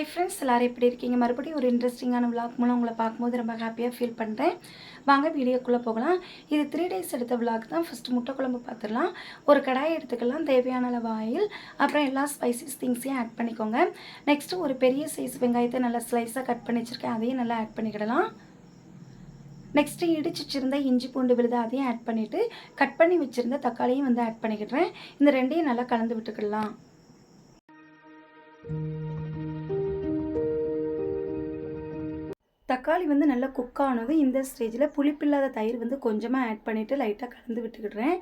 Hi friends, எல்லாரும் எப்படி இருக்கீங்க? மறுபடியும் ஒரு இன்ட்ரெஸ்டிங்கான விளாக் மூலம் உங்களை பார்க்கும்போது ரொம்ப ஹாப்பியாக ஃபீல் பண்ணுறேன். வாங்க வீடியோக்குள்ளே போகலாம். இது 3 டேஸ் எடுத்த விளாக் தான். ஃபஸ்ட்டு முட்டை குழம்பு பார்த்துடலாம். ஒரு கடாய் எடுத்துக்கலாம், தேவையான அளவு ஆயில், அப்புறம் எல்லா ஸ்பைசஸ் திங்ஸையும் ஆட் பண்ணிக்கோங்க. நெக்ஸ்ட்டு ஒரு பெரிய சைஸ் வெங்காயத்தை நல்லா ஸ்லைஸாக கட் பண்ணி வச்சுருக்கேன், அதையும் நல்லா ஆட் பண்ணிக்கிடலாம். நெக்ஸ்ட்டு இடிச்சு வச்சுருந்த இஞ்சி பூண்டு விழுது அதையும் ஆட் பண்ணிவிட்டு கட் பண்ணி வச்சுருந்த தக்காளியும் வந்து ஆட் பண்ணிக்கிடுறேன். இந்த ரெண்டையும் நல்லா கலந்து விட்டுக்கிடலாம். தக்காளி வந்து நல்லா குக் ஆனது இந்த ஸ்டேஜில் புளிப்பில்லாத தயிர் வந்து கொஞ்சமாக ஆட் பண்ணிவிட்டு லைட்டாக கலந்து விட்டுக்கிடுறேன்.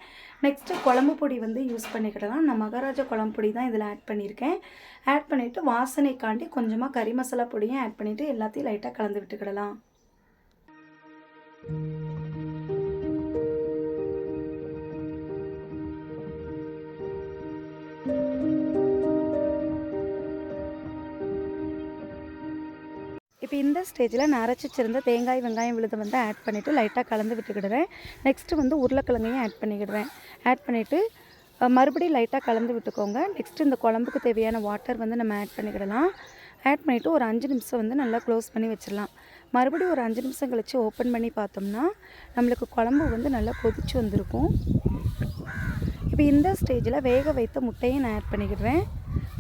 நெக்ஸ்ட்டு குழம்பு பொடி வந்து யூஸ் பண்ணிக்கிடலாம். நான் மகாராஜா குழம்பு பொடி தான் இதில் ஆட் பண்ணியிருக்கேன். ஆட் பண்ணிவிட்டு வாசனைக்காண்டி கொஞ்சமாக கறி மசாலா பொடியும் ஆட் பண்ணிவிட்டு எல்லாத்தையும் லைட்டாக கலந்து விட்டுக்கிடலாம். இப்போ இந்த ஸ்டேஜில் நான் அரைச்சி வச்சிருந்த தேங்காய் வெங்காயம் விழுதை வந்து ஆட் பண்ணிவிட்டு லைட்டாக கலந்து விட்டுக்கிடுறேன். நெக்ஸ்ட்டு வந்து உருளைக்கிழங்கையும் ஆட் பண்ணிக்கிடுறேன். ஆட் பண்ணிவிட்டு மறுபடியும் லைட்டாக கலந்து விட்டுக்கோங்க. நெக்ஸ்ட்டு இந்த குழம்புக்கு தேவையான வாட்டர் வந்து நம்ம ஆட் பண்ணிக்கிடலாம். ஆட் பண்ணிவிட்டு ஒரு 5 நிமிஷம் வந்து நல்லா க்ளோஸ் பண்ணி வச்சிடலாம். மறுபடியும் ஒரு 5 நிமிஷம் கழித்து ஓப்பன் பண்ணி பார்த்தோம்னா நம்மளுக்கு குழம்பு வந்து நல்லா கொதிச்சு வந்திருக்கும். இப்போ இந்த ஸ்டேஜில் வேக வைத்த முட்டையும் நான் ஆட் பண்ணிக்கிடுறேன்.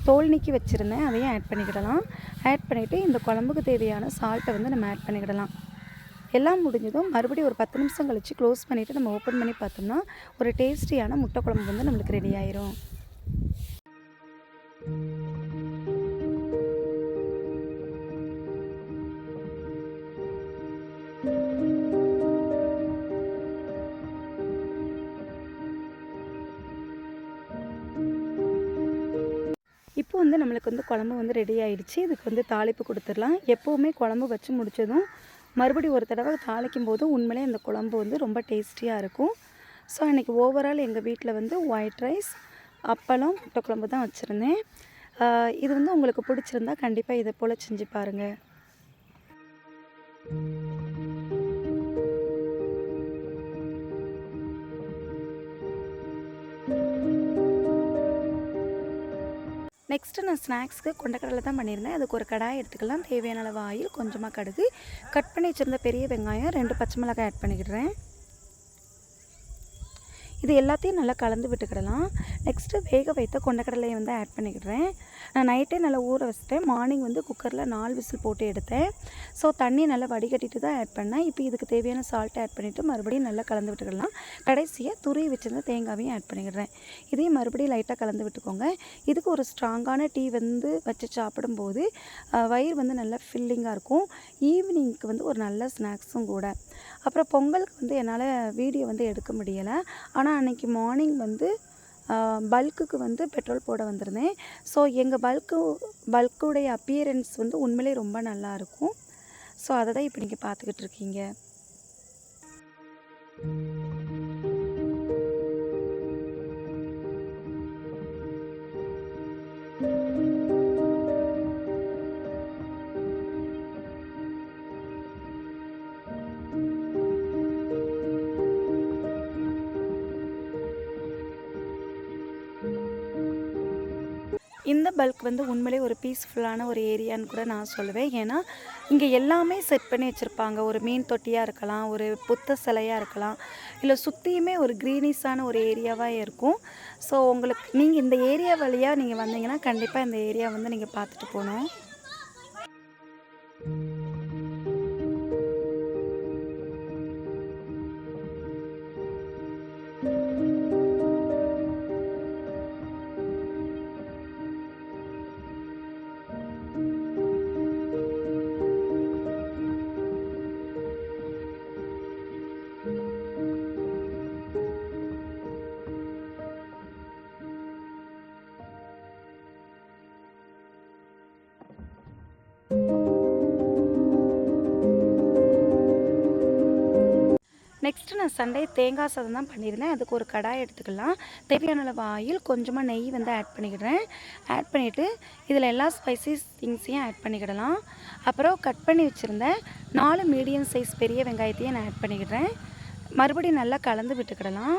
தோல் நீக்கி வச்சுருந்தேன், அதையும் ஆட் பண்ணிக்கிடலாம். ஆட் பண்ணிவிட்டு இந்த குழம்புக்கு தேவையான சால்ட்டை வந்து நம்ம ஆட் பண்ணிக்கிடலாம். எல்லாம் முடிஞ்சதும் மறுபடியும் ஒரு 10 நிமிஷம் கழித்து க்ளோஸ் பண்ணிவிட்டு நம்ம ஓப்பன் பண்ணி பார்த்தோம்னா ஒரு டேஸ்டியான முட்டை குழம்பு வந்து நம்மளுக்கு ரெடி ஆயிரும். இப்போ வந்து நம்மளுக்கு வந்து குழம்பு வந்து ரெடி ஆகிடுச்சு. இதுக்கு வந்து தாளிப்பு கொடுத்துடலாம். எப்போவுமே குழம்பு வச்சு முடித்ததும் மறுபடியும் ஒரு தடவை தாளிக்கும் போது உண்மையிலே இந்த குழம்பு வந்து ரொம்ப டேஸ்டியாக இருக்கும். ஸோ அன்றைக்கி ஓவரால் எங்கள் வீட்டில் வந்து ஒயிட் ரைஸ், அப்பளம், முட்டை குழம்பு தான் வச்சுருந்தேன். இது வந்து உங்களுக்கு பிடிச்சிருந்தா கண்டிப்பாக இதை போல் செஞ்சு பாருங்கள். நெக்ஸ்ட்டு நான் ஸ்நாக்ஸ்க்கு கொண்டக்கடலை தான் பண்ணியிருந்தேன். அதுக்கு ஒரு கடாய் எடுத்துக்கலாம். தேவையான அளவு ஆயில், கொஞ்சமாக கடுகு, கட் பண்ணி வச்சுருந்த பெரிய வெங்காயம், 2 பச்சை மிளகாய் ஆட் பண்ணிக்கிடுறேன். இது எல்லாத்தையும் நல்லா கலந்து விட்டுக்கிடலாம். நெக்ஸ்ட்டு வேக வைத்த கொண்டக்கடலையை வந்து ஆட் பண்ணிக்கிடுறேன். நான் நைட்டே நல்லா ஊற வச்சுட்டேன். மார்னிங் வந்து குக்கரில் 4 விசில் போட்டு எடுத்தேன். ஸோ தண்ணி நல்லா வடிகட்டிட்டு தான் ஆட் பண்ணேன். இப்போ இதுக்கு தேவையான சால்ட்டை ஆட் பண்ணிவிட்டு மறுபடியும் நல்லா கலந்து விட்டுக்கிடலாம். கடைசியாக துருவி வச்சுருந்த தேங்காவையும் ஆட் பண்ணிக்கிடுறேன். இதையும் மறுபடியும் லைட்டாக கலந்து விட்டுக்கோங்க. இதுக்கு ஒரு ஸ்ட்ராங்கான டீ வந்து வச்சு சாப்பிடும்போது வயிறு வந்து நல்லா ஃபில்லிங்காக இருக்கும். ஈவினிங்க்கு வந்து ஒரு நல்ல ஸ்நாக்ஸும் கூட. அப்புறம் பொங்கலுக்கு வந்து என்னால் வீடியோ வந்து எடுக்க முடியலை. ஆனால் அன்றைக்கி மார்னிங் வந்து பல்க்குக்கு வந்து பெட்ரோல் போட வந்திருந்தேன். ஸோ எங்கள் பல்க்குடைய அப்பியரன்ஸ் வந்து உண்மையிலே ரொம்ப நல்லாயிருக்கும். ஸோ அதை தான் இப்போ நீங்கள் பார்த்துக்கிட்டு இருக்கீங்க. இந்த பல்க் வந்து உண்மையிலே ஒரு பீஸ்ஃபுல்லான ஒரு ஏரியான்னு கூட நான் சொல்லுவேன். ஏன்னா இங்கே எல்லாமே செட் பண்ணி வச்சுருப்பாங்க. ஒரு மீன் தொட்டியாக இருக்கலாம், ஒரு புத்த சிலையாக இருக்கலாம், இல்லை சுற்றியுமே ஒரு க்ரீனிஷான ஒரு ஏரியாவாக இருக்கும். ஸோ நீங்கள் இந்த ஏரியா வழியாக நீங்கள் வந்தீங்கன்னா கண்டிப்பாக இந்த ஏரியா வந்து நீங்கள் பார்த்துட்டு போகணும். நெக்ஸ்ட்டு நான் சண்டே தேங்காய் சாதம் தான் பண்ணியிருந்தேன். அதுக்கு ஒரு கடாய் எடுத்துக்கலாம். தேவையான அளவு ஆயில், கொஞ்சமாக நெய் வந்து ஆட் பண்ணிக்கிடுறேன். ஆட் பண்ணிவிட்டு இதில் எல்லா ஸ்பைசஸ் திங்ஸையும் ஆட் பண்ணிக்கிடலாம். அப்புறம் கட் பண்ணி வச்சுருந்தேன் 4 மீடியம் சைஸ் பெரிய வெங்காயத்தையும் நான் ஆட் பண்ணிக்கிடுறேன். மறுபடியும் நல்லா கலந்து விட்டுக்கிடலாம்.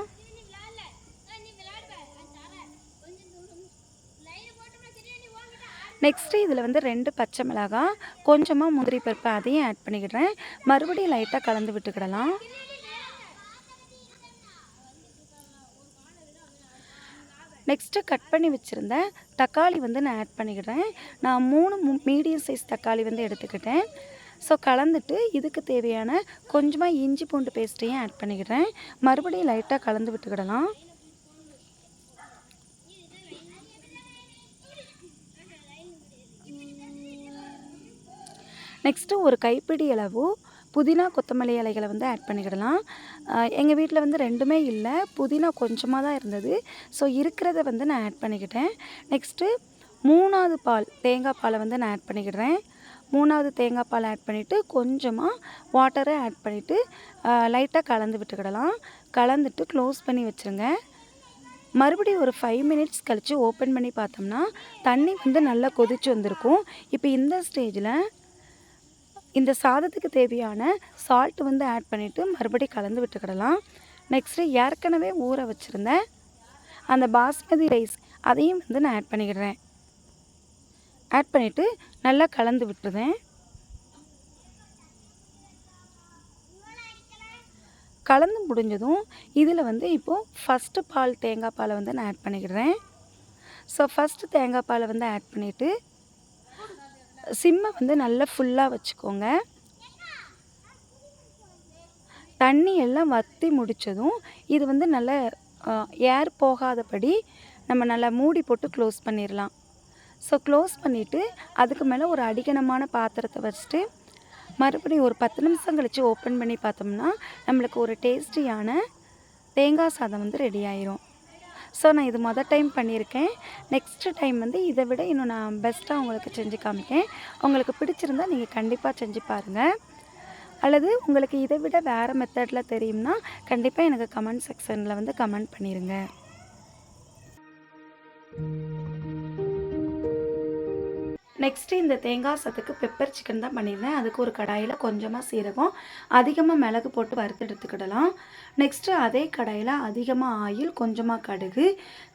நெக்ஸ்ட்டு இதில் வந்து 2 பச்சை மிளகாய், கொஞ்சமாக முந்திரி பருப்பு அதையும் ஆட் பண்ணிக்கிடுறேன். மறுபடியும் லைட்டாக கலந்து விட்டுக்கிடலாம். நெக்ஸ்ட்டு கட் பண்ணி வச்சுருந்த தக்காளி வந்து நான் ஆட் பண்ணிக்கிடுறேன். நான் 3 மீடியம் சைஸ் தக்காளி வந்து எடுத்துக்கிட்டேன். ஸோ கலந்துட்டு இதுக்கு தேவையான கொஞ்சமாக இஞ்சி பூண்டு பேஸ்ட்டையும் ஆட் பண்ணிக்கிடுறேன். மறுபடியும் லைட்டாக கலந்து விட்டுக்கிடலாம். நெக்ஸ்ட்டு ஒரு கைப்பிடி அளவு புதினா கொத்தமல்லி இலைகளை வந்து ஆட் பண்ணிக்கிடலாம். எங்கள் வீட்டில் வந்து 2மே இல்லை, புதினா கொஞ்சமாக தான் இருந்தது. ஸோ இருக்கிறத வந்து நான் ஆட் பண்ணிக்கிட்டேன். நெக்ஸ்ட்டு 3வது தேங்காய் பாலை வந்து நான் ஆட் பண்ணிக்கிடுறேன். 3வது தேங்காய் பால் ஆட் பண்ணிவிட்டு கொஞ்சமாக வாட்டரை ஆட் பண்ணிவிட்டு லைட்டாக கலந்து விட்டுக்கிடலாம். கலந்துட்டு க்ளோஸ் பண்ணி வச்சுருங்க. மறுபடியும் ஒரு 5 மினிட்ஸ் கழித்து ஓப்பன் பண்ணி பார்த்தோம்னா தண்ணி வந்து நல்லா கொதிச்சு வந்திருக்கும். இப்போ இந்த ஸ்டேஜில் இந்த சாதத்துக்கு தேவையான சால்ட் வந்து ஆட் பண்ணிவிட்டு மறுபடியும் கலந்து விட்டுக்கிடலாம். நெக்ஸ்ட்டு ஏற்கனவே ஊற வச்சுருந்தேன் அந்த பாஸ்மதி ரைஸ் அதையும் வந்து நான் ஆட் பண்ணிக்கிடுறேன். ஆட் பண்ணிவிட்டு நல்லா கலந்து விட்டுருவேன். கலந்து முடிஞ்சதும் இதில் வந்து இப்போது ஃபஸ்ட்டு தேங்காய் பாலை வந்து நான் ஆட் பண்ணிக்கிடுறேன். ஸோ ஃபஸ்ட்டு தேங்காய் பாலை வந்து ஆட் பண்ணிவிட்டு சிம்மை வந்து நல்லா ஃபுல்லாக வச்சுக்கோங்க. தண்ணி எல்லாம் வற்றி முடித்ததும் இது வந்து நல்லா ஏர் போகாதபடி நம்ம நல்லா மூடி போட்டு க்ளோஸ் பண்ணிடலாம். ஸோ க்ளோஸ் பண்ணிவிட்டு அதுக்கு மேலே ஒரு அடிகனமான பாத்திரத்தை வச்சுட்டு மறுபடியும் ஒரு 10 நிமிஷம் கழித்து ஓப்பன் பண்ணி பார்த்தோம்னா நம்மளுக்கு ஒரு டேஸ்டியான தேங்காய் சாதம் வந்து ரெடி ஆயிரும். ஸோ நான் இது டைம் பண்ணியிருக்கேன். நெக்ஸ்ட்டு டைம் வந்து இதை விட இன்னும் நான் பெஸ்ட்டாக உங்களுக்கு செஞ்சு காமிக்கேன். உங்களுக்கு பிடிச்சிருந்தா நீங்கள் கண்டிப்பாக செஞ்சு பாருங்கள். அல்லது உங்களுக்கு இதை விட வேறு மெத்தடில் தெரியும்னா கண்டிப்பாக எனக்கு கமெண்ட் செக்ஷனில் வந்து கமெண்ட் பண்ணிடுங்க. நெக்ஸ்ட்டு இந்த தேங்காய் சாதத்துக்கு பெப்பர் சிக்கன் தான் பண்ணியிருந்தேன். அதுக்கு ஒரு கடாயில் கொஞ்சமாக சீரகம், அதிகமாக மிளகு போட்டு வறுத்து எடுத்துக்கிடலாம். நெக்ஸ்ட்டு அதே கடாயில் அதிகமாக ஆயில், கொஞ்சமாக கடுகு,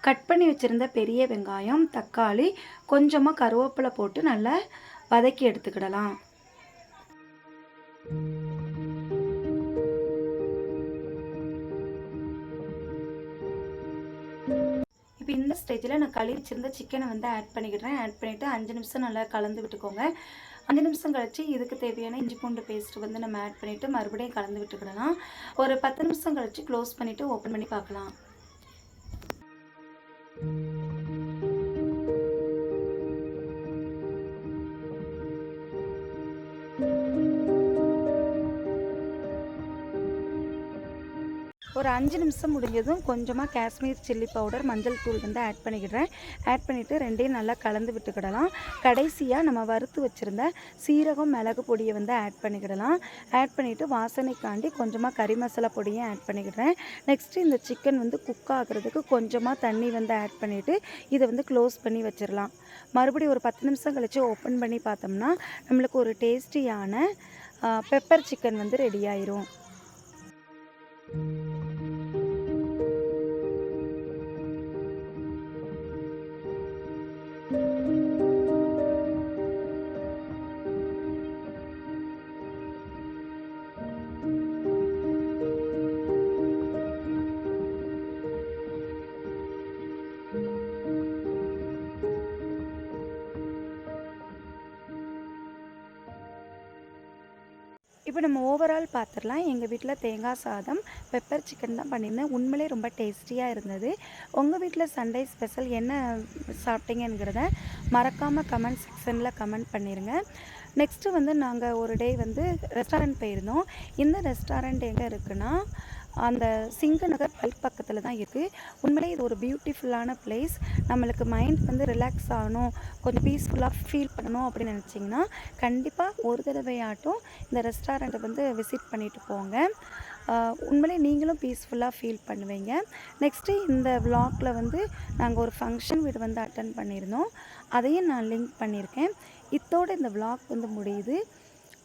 கட் பண்ணி வச்சுருந்த பெரிய வெங்காயம், தக்காளி, கொஞ்சமாக கருவேப்பிலை போட்டு நல்லா வதக்கி எடுத்துக்கிடலாம். இப்போ இந்த ஸ்டேஜில் நான் கழுவி வச்சுருந்த சிக்கனை வந்து ஆட் பண்ணிக்கிடுறேன். ஆட் பண்ணிவிட்டு 5 நிமிஷம் நல்லா கலந்து விட்டுக்கோங்க. 5 நிமிஷம் கழித்து இதுக்கு தேவையான இஞ்சி பூண்டு பேஸ்ட் வந்து நம்ம ஆட் பண்ணிவிட்டு மறுபடியும் கலந்து விட்டுக்கிடலாம். ஒரு 10 நிமிஷம் கழித்து க்ளோஸ் பண்ணிவிட்டு ஓப்பன் பண்ணி பார்க்கலாம். ஒரு 5 நிமிஷம் முடிஞ்சதும் கொஞ்சமாக காஷ்மீர் சில்லி பவுடர், மஞ்சள் தூள் வந்து ஆட் பண்ணிக்கிடுறேன். ஆட் பண்ணிவிட்டு ரெண்டையும் நல்லா கலந்து விட்டுக்கிடலாம். கடைசியாக நம்ம வறுத்து வச்சுருந்த சீரகம், மிளகு பொடியை வந்து ஆட் பண்ணிக்கிடலாம். ஆட் பண்ணிவிட்டு வாசனைக்காண்டி கொஞ்சமாக கறி மசாலா பொடியும் ஆட் பண்ணிக்கிடுறேன். நெக்ஸ்ட்டு இந்த சிக்கன் வந்து குக் ஆகிறதுக்கு கொஞ்சமாக தண்ணி வந்து ஆட் பண்ணிவிட்டு இதை வந்து க்ளோஸ் பண்ணி வச்சிடலாம். மறுபடியும் ஒரு 10 நிமிஷம் கழித்து ஓப்பன் பண்ணி பார்த்தோம்னா நம்மளுக்கு ஒரு டேஸ்டியான பெப்பர் சிக்கன் வந்து ரெடி ஆயிரும். இப்போ நம்ம ஓவரால் பார்த்துடலாம். எங்கள் வீட்டில் தேங்காய் சாதம், பெப்பர் சிக்கன் தான் பண்ணியிருந்தேன். உண்மையிலே ரொம்ப டேஸ்டியாக இருந்தது. உங்கள் வீட்டில் சண்டே ஸ்பெஷல் என்ன சாப்பிட்டீங்கிறத மறக்காமல் கமெண்ட் செக்ஷனில் கமெண்ட் பண்ணிடுங்க. நெக்ஸ்ட்டு வந்து நாங்கள் ஒரு டே வந்து ரெஸ்டாரண்ட் போயிருந்தோம். இந்த ரெஸ்டாரண்ட் எங்கே இருக்குன்னா அந்த சிங்கநகர் பல்க் பக்கத்தில் தான் இருக்குது. உண்மையிலே இது ஒரு பியூட்டிஃபுல்லான பிளேஸ். நம்மளுக்கு மைண்ட் வந்து ரிலாக்ஸ் ஆகணும், கொஞ்சம் பீஸ்ஃபுல்லாக ஃபீல் பண்ணணும் அப்படின்னு நினச்சிங்கன்னா கண்டிப்பாக ஒரு தடவையாட்டும் இந்த ரெஸ்டாரண்ட்டை வந்து விசிட் பண்ணிவிட்டு போங்க. உண்மையிலே நீங்களும் பீஸ்ஃபுல்லாக ஃபீல் பண்ணுவீங்க. நெக்ஸ்ட்டு இந்த விலாகில் வந்து நாங்கள் ஒரு ஃபங்க்ஷன் வீடு வந்து அட்டன் பண்ணியிருந்தோம். அதையும் நான் லிங்க் பண்ணியிருக்கேன். இதோட இந்த விலாக் வந்து முடியுது.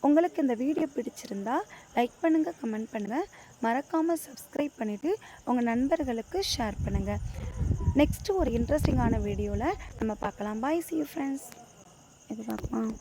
உங்களுக்கு இந்த வீடியோ பிடிச்சிருந்தா லைக் பண்ணுங்கள், கமெண்ட் பண்ணுங்கள், மறக்காமல் சப்ஸ்கிரைப் பண்ணிவிட்டு உங்கள் நண்பர்களுக்கு ஷேர் பண்ணுங்கள். நெக்ஸ்ட்டு ஒரு இன்ட்ரெஸ்டிங்கான வீடியோவில் நம்ம பார்க்கலாம். பாய், see you friends. இது பார்க்கலாம்.